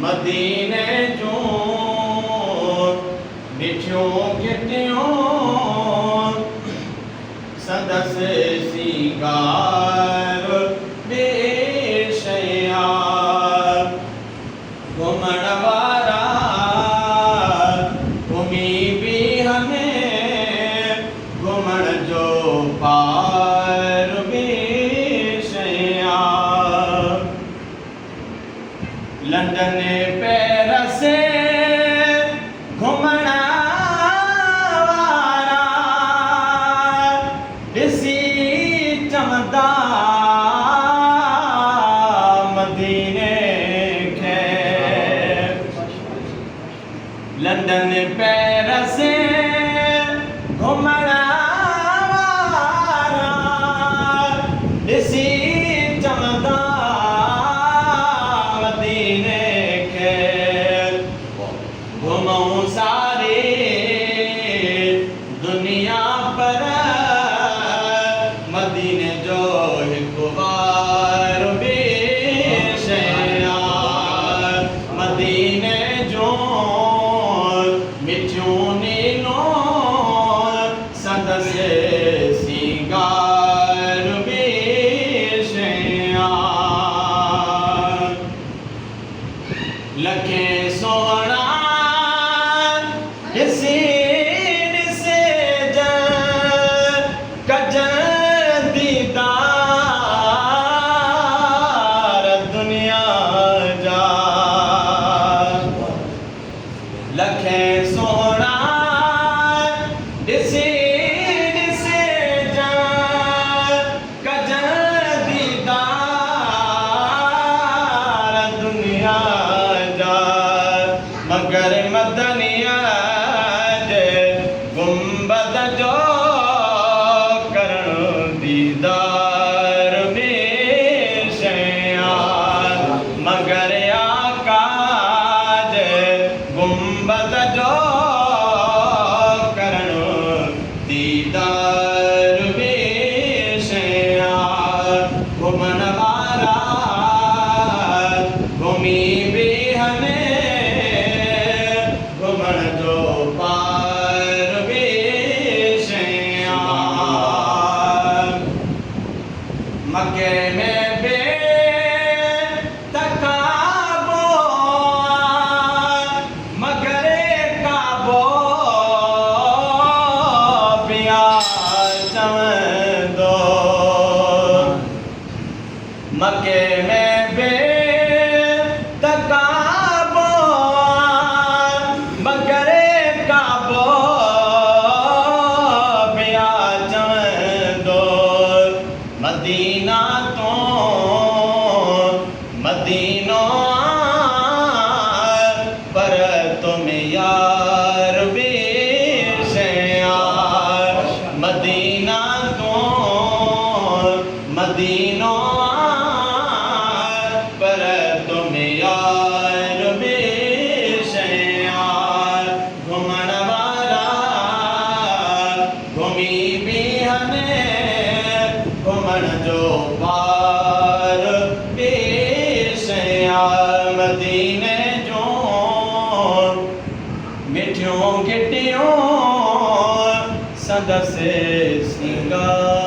मदीने जो मिठियों गिटियों सदस सिंगार बेशया घुमण वारा घुमी भी हमें घुमण जो पार बेशया लंदन पेरिस घुमण वारा ॾिसी चवंदा मदीने खे लंदन पेरिस घुमण वारा ॾिसी चवंदा मदीने खे घुमऊं सारी दुनिया पर मदीने जो हिकु बार बेशया मदीने जो मिठियूं नीलो सदस सिंगार बेशया लखे सोहणा ॾिसी ॾिसे कज दीदार दुनिया जा लखे सोहणा ॾिसी ॾिसे कज दीदार दुनिया मगर मदनिया जे गुंबद जो करण दीदार बेशया मगर आका जे गुंबद जो करण दीदार बेशया घुमण वारा घुमी भी हमें घुमण जो पार बेशया मके में बे तकाबो मगरे काबो पिया चवंदो मके में बे तकाबो मगरे काबो पिया चवंदो मदीना तो मदीनो पर तुम यार बेशया मदीना तो मदीनो पर तुम यार बेशया घुमण वारा घुमी भी हमें घुमण जो पार बेशया मदीने जो मिठियों गिटियों सदस सिंगार